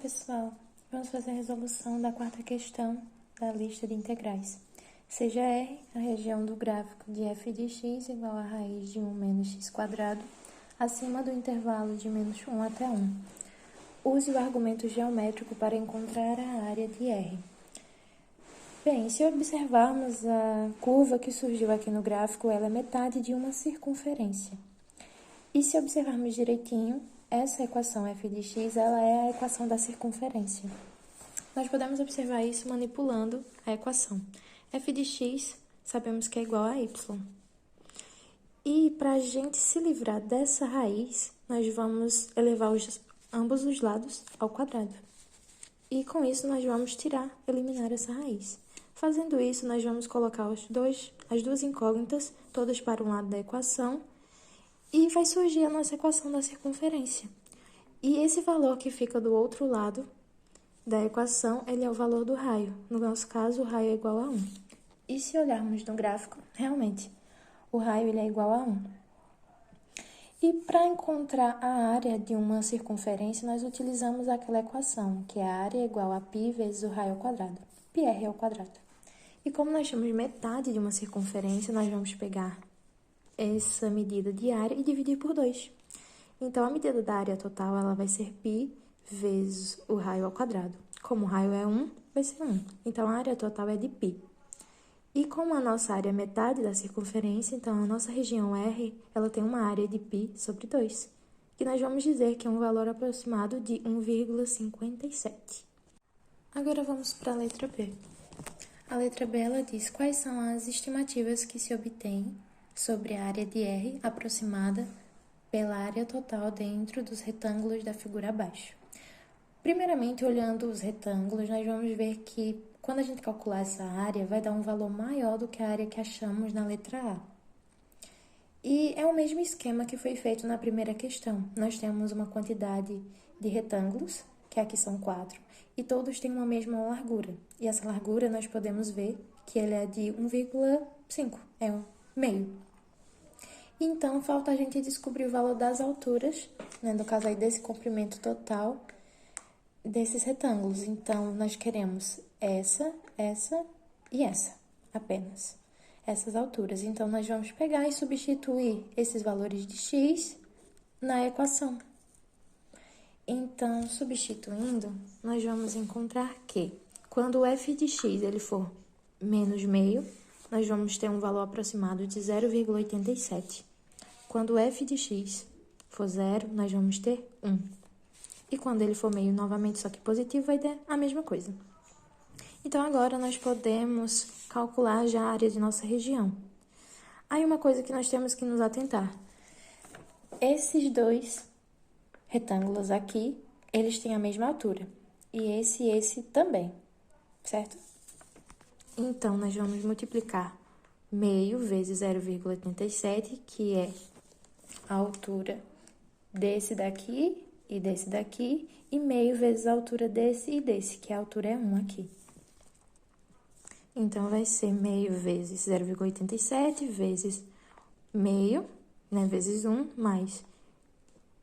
pessoal, vamos fazer a resolução da quarta questão da lista de integrais. Seja R a região do gráfico de f de x igual a raiz de 1 menos x quadrado, acima do intervalo de menos 1 até 1. Use o argumento geométrico para encontrar a área de R. Bem, se observarmos a curva que surgiu aqui no gráfico, ela é metade de uma circunferência. E se observarmos direitinho, essa equação f de x, ela é a equação da circunferência. Nós podemos observar isso manipulando a equação. F de x, sabemos que é igual a y. E para a gente se livrar dessa raiz, nós vamos elevar ambos os lados ao quadrado. E com isso, nós vamos eliminar essa raiz. Fazendo isso, nós vamos colocar as duas incógnitas, todas para um lado da equação, e vai surgir a nossa equação da circunferência. E esse valor que fica do outro lado da equação, ele é o valor do raio. No nosso caso, o raio é igual a 1. E se olharmos no gráfico, realmente, o raio ele é igual a 1. E para encontrar a área de uma circunferência, nós utilizamos aquela equação, que é a área igual a π vezes o raio ao quadrado. πr ao quadrado. E como nós temos metade de uma circunferência, nós vamos pegar essa medida de área e dividir por 2. Então, a medida da área total, ela vai ser π vezes o raio ao quadrado. Como o raio é 1, vai ser 1. Então, a área total é de π. E como a nossa área é metade da circunferência, então a nossa região R, ela tem uma área de π sobre 2, que nós vamos dizer que é um valor aproximado de 1,57. Agora vamos para a letra B. A letra B, ela diz quais são as estimativas que se obtêm sobre a área de R aproximada pela área total dentro dos retângulos da figura abaixo. Primeiramente, olhando os retângulos, nós vamos ver que quando a gente calcular essa área, vai dar um valor maior do que a área que achamos na letra A. E é o mesmo esquema que foi feito na primeira questão. Nós temos uma quantidade de retângulos, que aqui são 4, e todos têm uma mesma largura. E essa largura nós podemos ver que ele é de 1,5, é um meio. Então, falta a gente descobrir o valor das alturas, né, no caso aí desse comprimento total desses retângulos. Então, nós queremos essa e essa, apenas. Essas alturas. Então, nós vamos pegar e substituir esses valores de x na equação. Então, substituindo, nós vamos encontrar que quando o f de x ele for menos meio, nós vamos ter um valor aproximado de 0,87. Quando o f de x for 0, nós vamos ter 1. E quando ele for meio novamente, só que positivo, vai ter a mesma coisa. Então, agora nós podemos calcular já a área de nossa região. Aí, uma coisa que nós temos que nos atentar. Esses dois retângulos aqui, eles têm a mesma altura. E esse também, certo? Então, nós vamos multiplicar meio vezes 0,87, que é a altura desse daqui e desse daqui, e meio vezes a altura desse e desse, que a altura é 1 aqui. Então, vai ser meio vezes 0,87 vezes meio, né, vezes 1, mais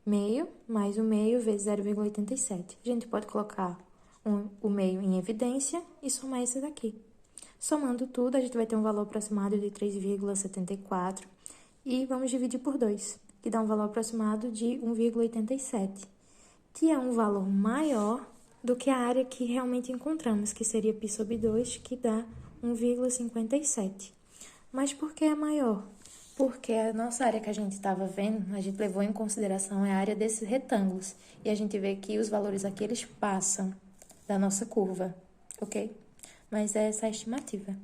o meio vezes 0,87. A gente pode colocar o meio em evidência e somar esse daqui. Somando tudo, a gente vai ter um valor aproximado de 3,74 e vamos dividir por 2, que dá um valor aproximado de 1,87, que é um valor maior do que a área que realmente encontramos, que seria π sobre 2, que dá 1,57. Mas por que é maior? Porque a nossa área que a gente estava vendo, a gente levou em consideração a área desses retângulos. E a gente vê que os valores aqui, eles passam da nossa curva, ok? Mas é essa a estimativa.